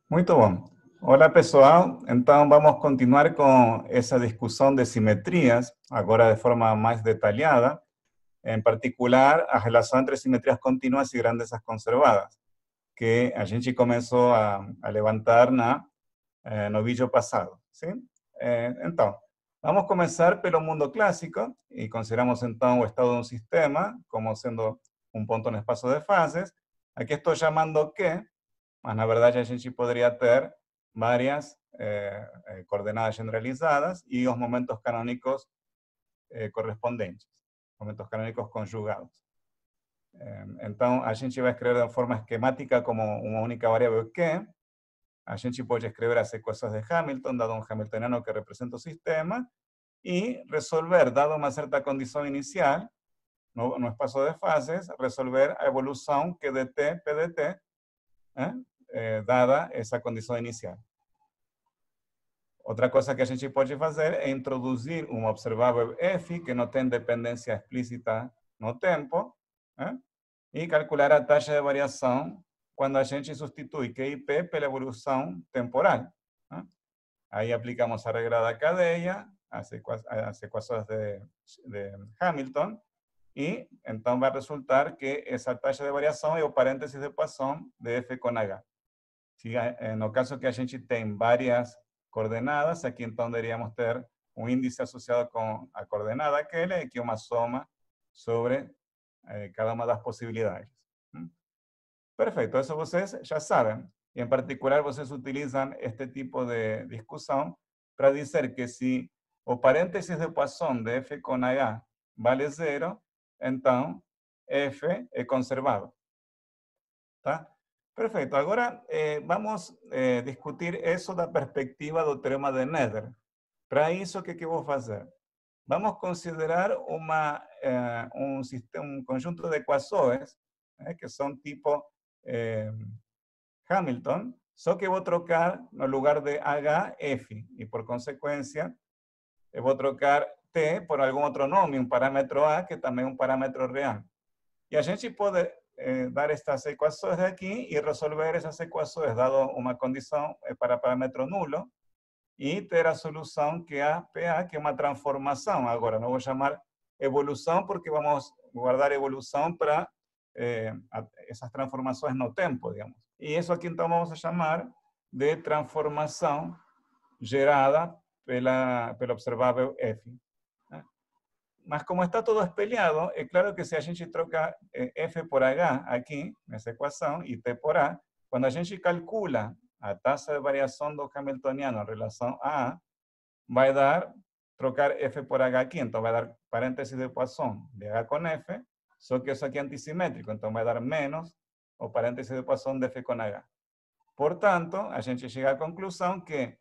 Muito bom. Olá, pessoal. Então, vamos continuar com essa discussão de simetrias, agora de forma mais detalhada, em particular, a relação entre simetrias contínuas e grandezas conservadas, que a gente começou a levantar no vídeo passado. Sim? Então, vamos começar pelo mundo clássico, e consideramos então o estado de um sistema como sendo um ponto no espaço de fases. Aqui estou chamando que, mas na verdade a gente poderia ter várias coordenadas generalizadas e os momentos canônicos correspondentes, momentos canônicos conjugados. Então, a gente vai escrever de forma esquemática como uma única variável que a gente pode escrever as equações de Hamilton, dado um hamiltoniano que representa o sistema, e resolver, dado uma certa condição inicial, no espaço de fases, resolver a evolução Q de t, P de t, dada essa condição inicial. Outra coisa que a gente pode fazer é introduzir um observável f, que não tem dependência explícita no tempo, e calcular a taxa de variação quando a gente substitui Q e P pela evolução temporal. Aí aplicamos a regra da cadeia, as equações de Hamilton, e então vai resultar que essa taxa de variação é o parênteses de Poisson de f com h. No caso que a gente tem várias coordenadas, aqui então deveríamos ter um índice associado com a coordenada aquele, e aqui uma soma sobre cada uma das possibilidades. Perfeito, isso vocês já sabem. E em particular, vocês utilizam este tipo de discussão para dizer que se o parênteses de Poisson de f com h vale zero, então f é conservado. Tá? Perfeito. Agora vamos discutir isso da perspectiva do teorema de Nether. Para isso, o que eu vou fazer? Vamos considerar um conjunto de equações que são tipo Hamilton, só que eu vou trocar no lugar de H, F. E por consequência, eu vou trocar T por algum outro nome, um parâmetro A, que também é um parâmetro real. E a gente pode dar estas equações aqui e resolver essas equações, dado uma condição para parâmetro nulo, e ter a solução que é a PA, que é uma transformação. Agora, não vou chamar evolução, porque vamos guardar evolução para essas transformações no tempo, digamos. E isso aqui, então, vamos a chamar de transformação gerada pelo observável F. Mas como está todo espelhado, é claro que se a gente troca f por h aqui, nessa equação, e t por a, quando a gente calcula a taxa de variação do hamiltoniano em relação a A, vai dar, trocar f por h aqui, então vai dar parênteses de Poisson de h com f, só que isso aqui é antissimétrico, então vai dar menos o parênteses de Poisson de f com h. Portanto, a gente chega à conclusão que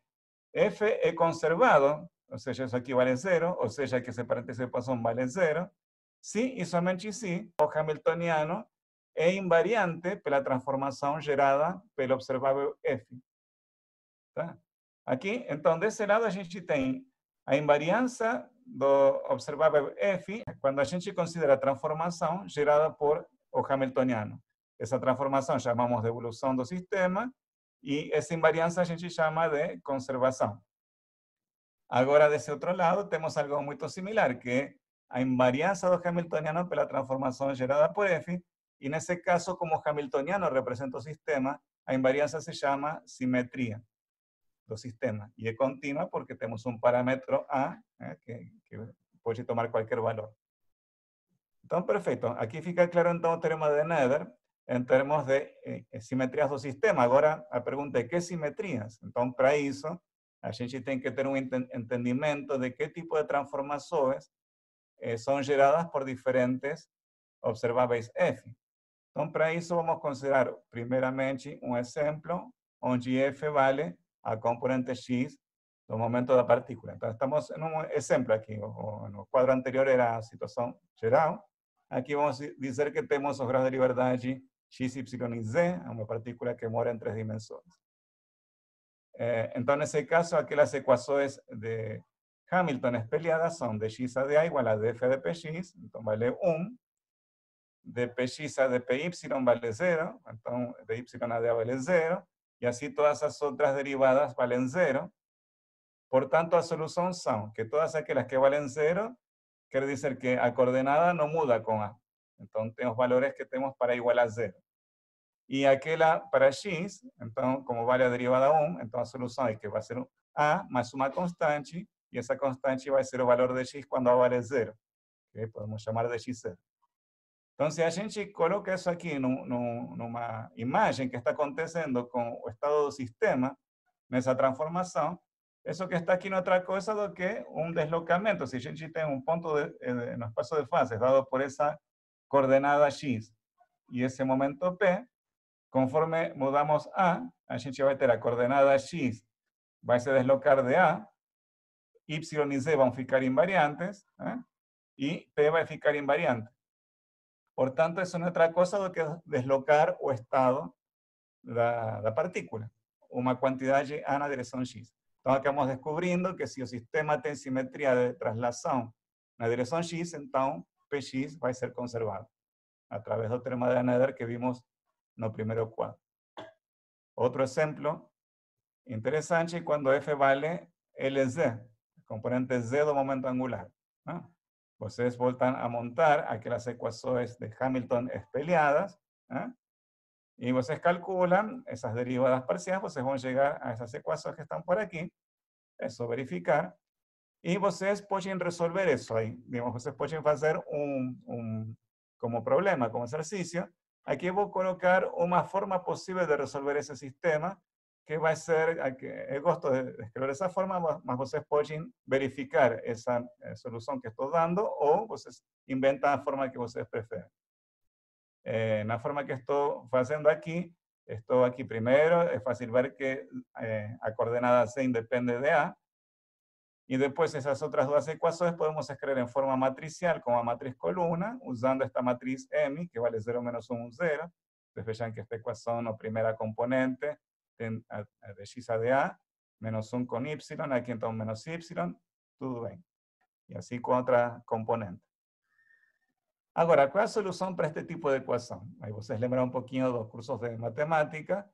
f é conservado, ou seja, isso aqui vale zero, ou seja, que esse parênteses de Poisson vale zero, se e somente se o hamiltoniano é invariante pela transformação gerada pelo observável f. Tá? Aqui, então, desse lado a gente tem a invariância do observável f quando a gente considera a transformação gerada por o hamiltoniano. Essa transformação chamamos de evolução do sistema, e essa invariância a gente chama de conservação. Agora, desse outro lado, temos algo muito similar, que é a invariância do hamiltoniano pela transformação gerada por f, e nesse caso, como o hamiltoniano representa o sistema, a invariância se chama simetria do sistema, e é contínua porque temos um parâmetro A, que pode tomar qualquer valor. Então, perfeito. Aqui fica claro, então, o teorema de Nether em termos de simetrias do sistema. Agora, a pergunta é que simetrias? Então, para isso, a gente tem que ter um entendimento de que tipo de transformações são geradas por diferentes observáveis f. Então, para isso, vamos considerar, primeiramente, um exemplo onde f vale a componente x do momento da partícula. Então, estamos em um exemplo aqui. No quadro anterior era a situação geral. Aqui vamos dizer que temos os graus de liberdade x, y e z, uma partícula que mora em 3 dimensões. Então, nesse caso, aquelas equações de Hamilton espelhadas são dx a dA igual a df de px, então vale 1, de px a de py vale 0, então de y a dA vale 0, y así todas as outras derivadas valen 0. Portanto, a solução são que todas aquelas que valen 0, quer dizer que a coordenada não muda com A. Então, tem os valores que temos para igual a 0. E aquela para x, então, como vale a derivada 1, então a solução é que vai ser A mais uma constante, e essa constante vai ser o valor de x quando A vale 0, que podemos chamar de x0. Então, se a gente coloca isso aqui numa imagem que está acontecendo com o estado do sistema, nessa transformação, isso que está aqui não é outra coisa do que um deslocamento. Se a gente tem um ponto no espaço de fases dado por essa coordenada x e esse momento p, conforme mudamos a gente vai ter a coordenada x vai se deslocar de A, y e z vão ficar invariantes, e p vai ficar invariante. Portanto, isso não é outra coisa do que deslocar o estado da partícula, uma quantidade A na direção x. Então, acabamos descobrindo que se o sistema tem simetria de translação na direção x, então Px vai ser conservado, através do teorema de Noether que vimos no primeiro quadro. Outro exemplo interessante é quando f vale Lz, componente z do momento angular. Vocês voltam a montar aquelas equações de Hamilton espelhadas, y vocês calculan esas derivadas parciais, vocês vão chegar a essas equações que estão por aqui, eso verificar, e vocês podem resolver isso aí. Digamos, vocês podem fazer como problema, como exercício. Aqui eu vou colocar uma forma possível de resolver esse sistema, que vai ser, eu gosto de escrever dessa forma, mas vocês podem verificar essa solução que estou dando, ou vocês inventam a forma que vocês preferem. Na forma que estou fazendo aqui, estou aqui primeiro, é fácil ver que a coordenada C independe de A, e depois essas outras duas equações podemos escrever em forma matricial com a matriz coluna, usando esta matriz M, que vale 0 menos 1, 0. Vocês vejam que esta equação, na primeira componente, tem de x a de A, menos 1 com y, aqui então menos y, tudo bem. E assim com outra componente. Agora, qual é a solução para este tipo de equação? Aí vocês lembram um pouquinho dos cursos de matemática.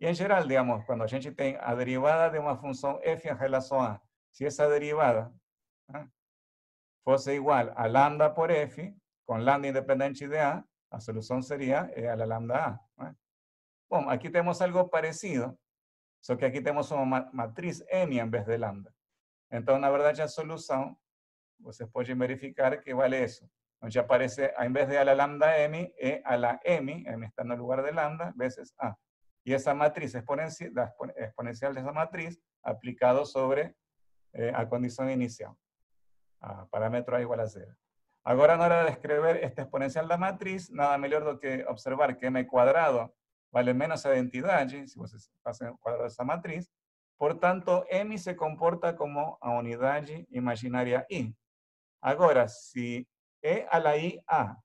E, em geral, digamos, quando a gente tem a derivada de uma função f em relação a, se essa derivada fosse igual a lambda por f, com lambda independente de a solução seria e a la lambda a. Bom, aqui temos algo parecido, só que aqui temos uma matriz m em vez de lambda. Então, na verdade, a solução, vocês podem verificar que vale isso. Onde aparece, en vez de a la lambda m, e a la m está en el lugar de lambda, veces a. Y esa matriz exponencial de esa matriz aplicado sobre a condición inicial, a parámetro a igual a 0. Agora, na hora de escrever esta exponencial da matriz, nada melhor do que observar que m cuadrado vale menos a identidade, se vocês fazem o quadrado dessa matriz. Portanto, m se comporta como a unidade imaginária i. Agora, se e a la i a,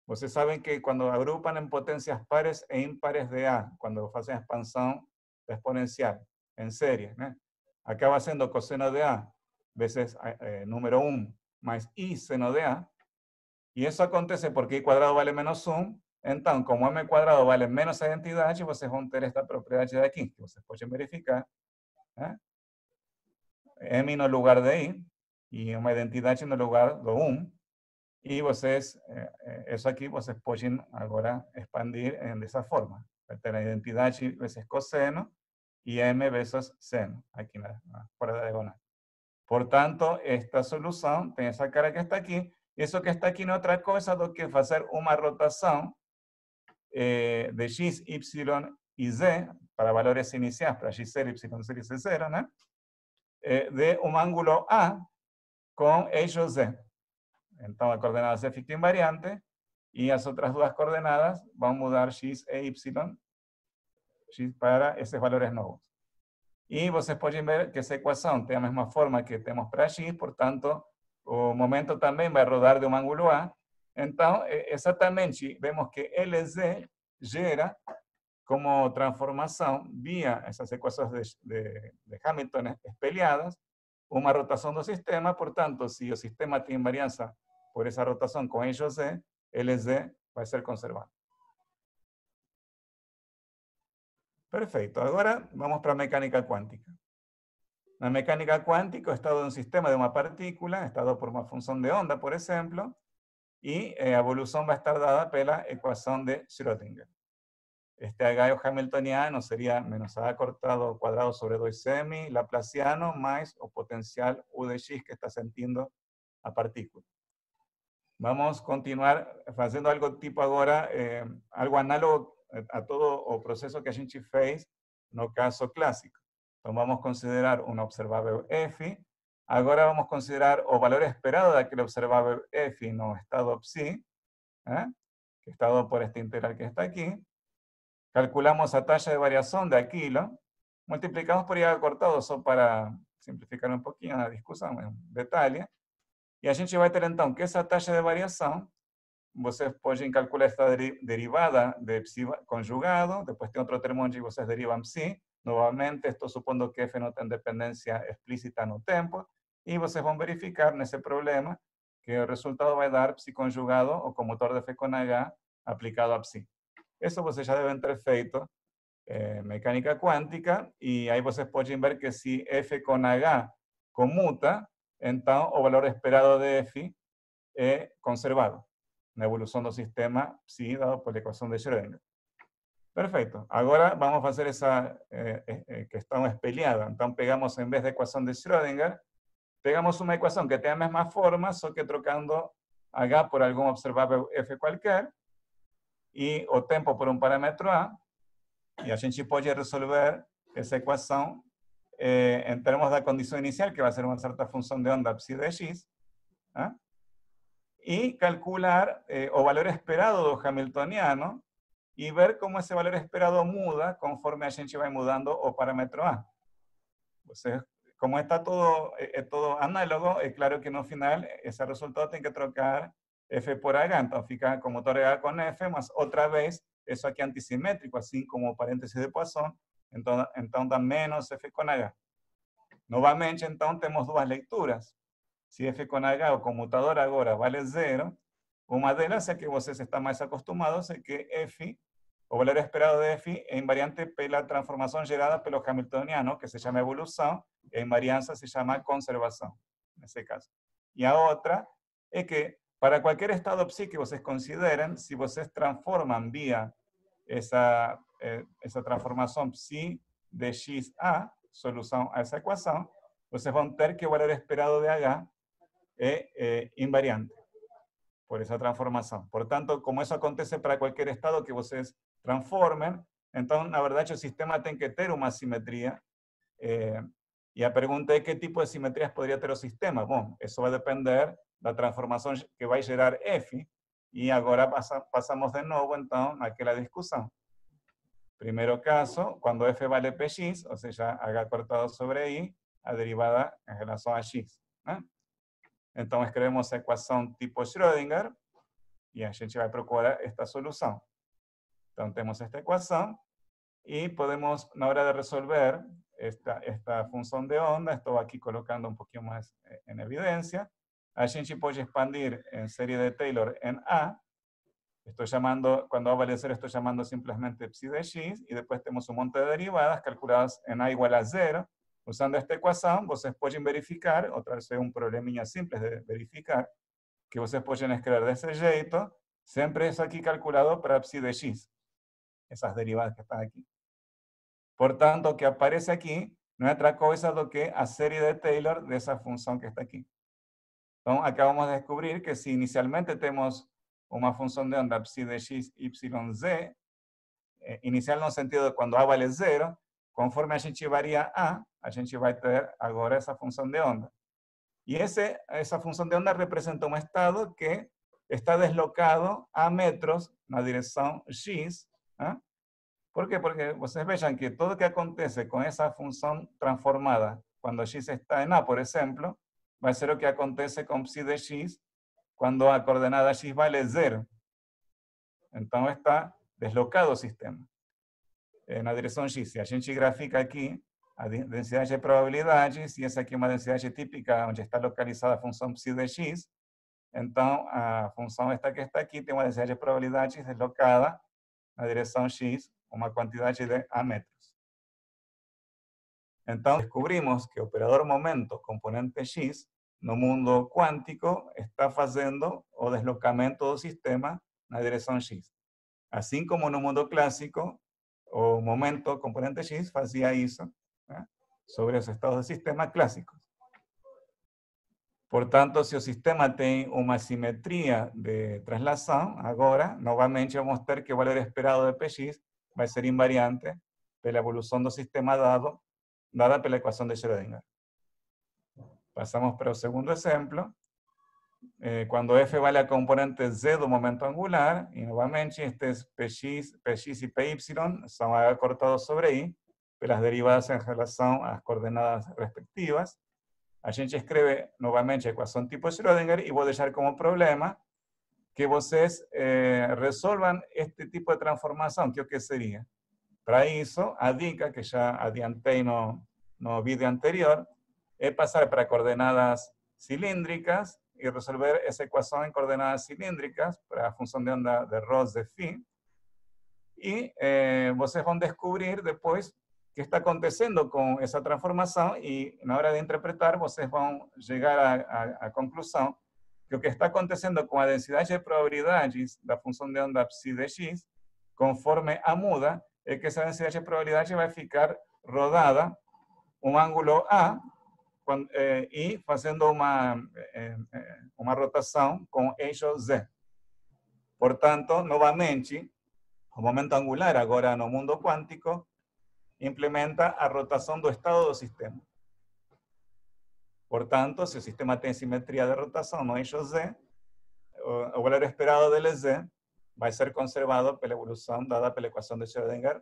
vocês sabem que quando agrupam em potências pares e ímpares de a, quando fazem a expansão exponencial em série, acaba sendo cosseno de a vezes número 1 mais i seno de a, e isso acontece porque i quadrado vale menos 1, então, como m quadrado vale menos a identidade, vocês vão ter esta propriedade daqui, que vocês podem verificar. M no lugar de i, e uma identidade no lugar do 1, e vocês, isso aqui, vocês podem agora expandir dessa forma. Vai ter a identidade vezes cosseno e m vezes seno, aqui fora da diagonal. Portanto, esta solução tem essa cara que está aqui. Isso que está aqui não é outra coisa do que fazer uma rotação de x, y e z, para valores iniciais, para x0, y0 e c0, de um ângulo A com eixo Z. Então, a coordenada Z fica invariante e as outras duas coordenadas vão mudar x e y para esses valores novos. E vocês podem ver que essa equação tem a mesma forma que temos para x, portanto, o momento também vai rodar de um ângulo A. Então, exatamente, vemos que Lz gera como transformação via essas equações de Hamilton espelhadas, uma rotação do sistema. Portanto, se o sistema tem invariância por essa rotação com eixo Z, Lz vai ser conservado. Perfeito. Agora vamos para a mecânica quântica. Na mecânica quântica, o estado de um sistema de uma partícula está dado por uma função de onda, por exemplo, e a evolução vai estar dada pela equação de Schrödinger. Este H é o hamiltoniano, seria menos A cortado ao quadrado sobre 2m laplaciano mais o potencial U de x que está sentindo a partícula. Vamos continuar fazendo algo tipo agora, algo análogo a todo o processo que a gente fez no caso clássico. Então vamos considerar um observável f. Agora vamos considerar o valor esperado daquele observável f no estado psi, que está dado por este integral que está aqui. Calculamos a taxa de variação daquilo. Multiplicamos por I cortado, só para simplificar um pouquinho a discussão, é um detalhe. E a gente vai ter então que essa taxa de variação, vocês podem calcular esta derivada de psi conjugado, depois tem outro termo onde vocês derivam psi, novamente estou supondo que f não tem dependência explícita no tempo, e vocês vão verificar nesse problema que o resultado vai dar psi conjugado, o comutor de f com h, aplicado a psi. Isso vocês já devem ter feito mecânica quântica, e aí vocês podem ver que se f com h comuta, então o valor esperado de f é conservado na evolução do sistema psi dado por a equação de Schrödinger. Perfeito. Agora vamos fazer essa questão espelhada. Então pegamos, em vez da equação de Schrödinger, pegamos uma equação que tem a mesma forma, só que trocando h por algum observável f qualquer, e o tempo por um parâmetro a, e a gente pode resolver essa equação em termos da condição inicial, que vai ser uma certa função de onda psi de x, e calcular o valor esperado do hamiltoniano e ver como esse valor esperado muda conforme a gente vai mudando o parâmetro a. Você, como está todo, todo análogo, é claro que no final esse resultado tem que trocar f por h, então fica como h com f, mas outra vez isso aqui é antisimétrico, assim como o parênteses de Poisson, então dá menos f com h. Novamente, então, temos duas leituras. Se f com h, o comutador agora vale 0, uma delas é que vocês estão mais acostumados é que f, o valor esperado de f, é invariante pela transformação gerada pelo hamiltoniano, que se chama evolução, e a invariância se chama conservação, nesse caso. E a outra é que, para qualquer estado psi que vocês considerem, se vocês transformam via essa transformação psi de x a, solução a essa equação, vocês vão ter que o valor esperado de h é invariante por essa transformação. Portanto, como isso acontece para qualquer estado que vocês transformem, então, na verdade, o sistema tem que ter uma simetria. E a pergunta é que tipo de simetrias poderia ter o sistema? Bom, isso vai depender da transformação que vai gerar f, e agora passamos de novo, então, naquela discussão. Primeiro caso, quando f vale px, ou seja, h cortado sobre i, a derivada em relação a x. Então, escrevemos a equação tipo Schrödinger e a gente vai procurar esta solução. Então, temos esta equação e podemos, na hora de resolver esta função de onda, estou aqui colocando um pouquinho mais em evidência, a gente pode expandir em série de Taylor em A. Estoy llamando, cuando va a valer 0, estoy llamando simplemente psi de x, y después tenemos un monte de derivadas calculadas en a igual a 0. Usando esta ecuación, vocês pueden verificar, otra vez es un probleminha simples de verificar, que vocês pueden escribir desse jeito, siempre es aquí calculado para psi de x, esas derivadas que están aquí. Por tanto, o que aparece aquí no es otra cosa do que a serie de Taylor de esa función que está aquí. Entonces, acabamos de descubrir que si inicialmente tenemos uma função de onda psi de x, y, z, inicial no sentido de quando a vale 0, conforme a gente varia a gente vai ter agora essa função de onda. E essa função de onda representa um estado que está deslocado a metros na direção x. ¿Por quê? Porque vocês vejam que tudo que acontece com essa função transformada, quando x está em a, por exemplo, vai ser o que acontece com psi de x, cuando a coordenada x vale 0. Entonces está deslocado el sistema en la dirección x. Si a gente grafica aquí a densidade de probabilidades, e essa aqui é uma densidade típica onde está localizada a função psi de x, então a função esta que está aqui tem uma densidade de probabilidades deslocada na direção x, uma quantidade de A metros. Então, descobrimos que o operador momento componente X, no mundo quântico, está fazendo o deslocamento do sistema na direção X. Assim como no mundo clássico, o momento componente X fazia isso, né, sobre os estados do sistema clássicos. Portanto, se o sistema tem uma simetria de translação, agora, novamente, vamos ter que o valor esperado de Px vai ser invariante pela evolução do sistema dada pela equação de Schrödinger. Passamos para o segundo exemplo. Quando f vale a componente z do momento angular, e novamente estes px e py são cortados sobre i pelas derivadas em relação às coordenadas respectivas. A gente escreve novamente a equação tipo Schrödinger e vou deixar como problema que vocês resolvam este tipo de transformação, que é o que seria. Para isso, a dica que já adiantei no vídeo anterior é passar para coordenadas cilíndricas e resolver essa equação em coordenadas cilíndricas para a função de onda de Ross de φ. E vocês vão descobrir depois o que está acontecendo com essa transformação e na hora de interpretar vocês vão chegar à conclusão que o que está acontecendo com a densidade de probabilidades da função de onda psi de x, conforme a muda, é que essa densidade de probabilidade vai ficar rodada um ângulo A e fazendo uma rotação com eixo Z. Portanto, novamente, o momento angular, agora no mundo quântico, implementa a rotação do estado do sistema. Portanto, se o sistema tem simetria de rotação no eixo Z, o valor esperado de Lz vai ser conservado pela evolução dada pela equação de Schrödinger,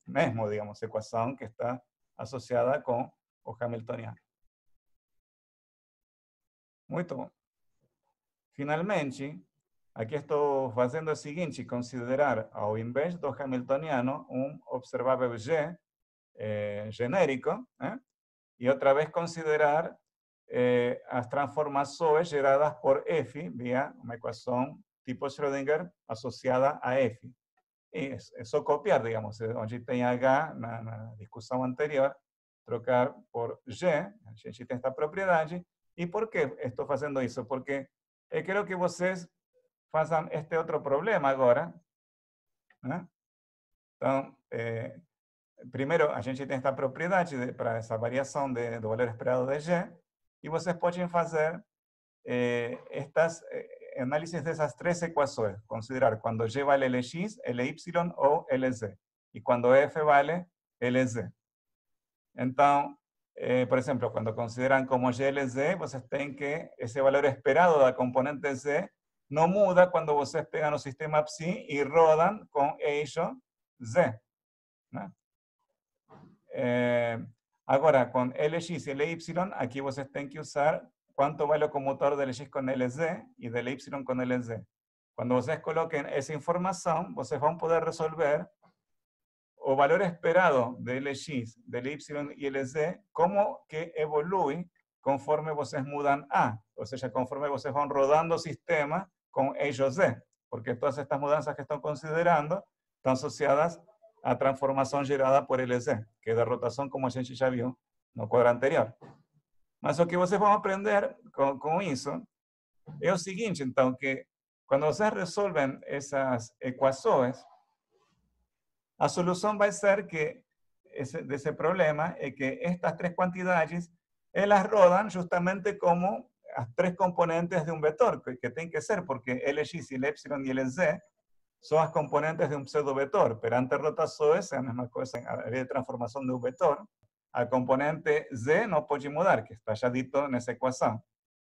mesmo, digamos, equação que está associada com o hamiltoniano. Muito bom. Finalmente, aqui estou fazendo o seguinte, considerar, ao invés do hamiltoniano, um observável G genérico, e outra vez considerar as transformações geradas por F via uma equação tipo Schrödinger associada a F. E é só copiar, digamos, onde tem H na discussão anterior, trocar por G, a gente tem esta propriedade. E por que estou fazendo isso? Porque eu quero que vocês façam este outro problema agora, né? Então, primeiro, a gente tem esta propriedade para essa variação do valor esperado de G, e vocês podem fazer estas análises dessas três equações, considerar quando G vale Lx, Ly ou Lz, e quando F vale Lz. Então, por exemplo, quando consideran como GLZ, vocês têm que esse valor esperado da componente Z não muda quando vocês pegam o sistema psi e rodam com eixo Z, né? Agora, com Lx e Ly, aqui vocês têm que usar quanto vale o comutor de Lx com Lz e de Ly com Lz. Quando vocês coloquem essa informação, vocês vão poder resolver o valor esperado de Lx, de Ly e Lz, como que evolui conforme vocês mudam A. Ou seja, conforme vocês vão rodando o sistema com eixo Z. Porque todas estas mudanças que estão considerando estão associadas à transformação gerada por Lz, que é da rotação, como a gente já viu no quadro anterior. Mas o que vocês vão aprender com isso é o seguinte, então, que quando vocês resolvem essas equações, a solução vai ser que desse problema é que estas três quantidades elas rodam justamente como as três componentes de um vetor, que tem que ser, porque Lx, Ly e Lz são as componentes de um pseudo-vetor. Perante rotações é a mesma coisa, a área de transformação de um vetor. A componente Z não pode mudar, que está já dito nessa equação.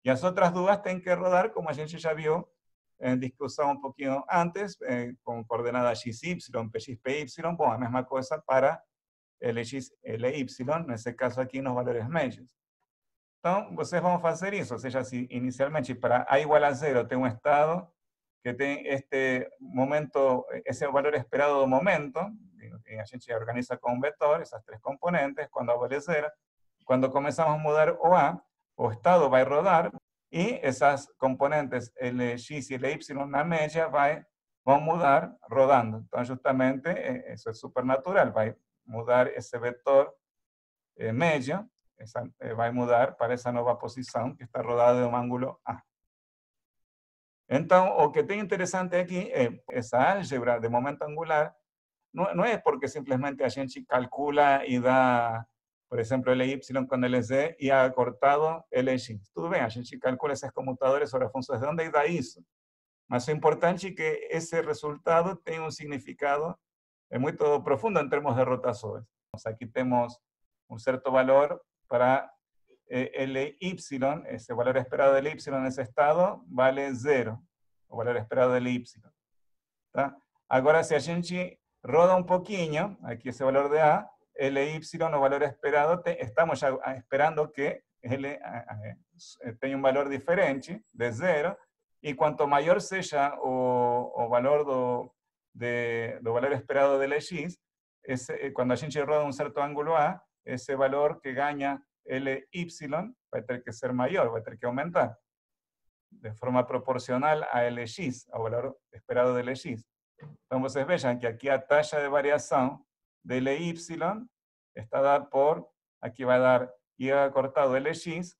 E as outras duas têm que rodar, como a gente já viu en discussão um pouquinho antes, com coordenadas xy, px, py, bom, a mesma coisa para Lx, Ly, nesse caso aqui nos valores médios. Então, vocês vão fazer isso, ou seja, se inicialmente para A igual a 0 tem um estado que tem este momento, esse valor esperado do momento, e a gente organiza com um vetor, essas três componentes, quando A vale 0, quando começamos a mudar o A, o estado vai rodar, e essas componentes Lx e Ly na média vai vão mudar rodando. Então, justamente, isso é supernatural. Vai mudar esse vetor médio, vai mudar para essa nova posição que está rodada em um ângulo A. Então, o que tem interessante aqui é essa álgebra de momento angular, não é porque simplesmente a gente calcula e dá, por exemplo, Ly com Lz e acortado Lx. Tudo bem, a gente calcula esses comutadores sobre as funções de onda e dá isso. Mas o importante é que esse resultado tem um significado muito profundo em termos de rotações. Aqui temos um certo valor para Ly, esse valor esperado de y nesse estado vale 0, o valor esperado de y. Tá? Agora, se a gente roda um pouquinho, aqui esse valor de A, Ly, o valor esperado, estamos já esperando que ele tenha um valor diferente de 0, e quanto maior seja o valor do valor esperado de Lx, quando a gente roda um certo ângulo A, esse valor que ganha Ly vai ter que ser maior, vai ter que aumentar, de forma proporcional a Lx, ao valor esperado de Lx. Então, vocês vejam que aqui a taxa de variação de Ly está dada por, aqui vai dar y cortado Lx,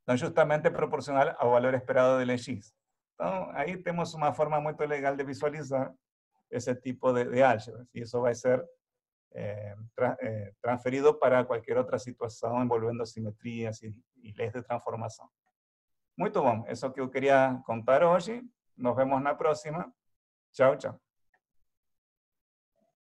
então justamente proporcional ao valor esperado de Lx. Então, aí temos uma forma muito legal de visualizar esse tipo de álgebras, e isso vai ser transferido para qualquer outra situação envolvendo simetrias e leis de transformação. Muito bom, isso que eu queria contar hoje. Nos vemos na próxima. Tchau, tchau.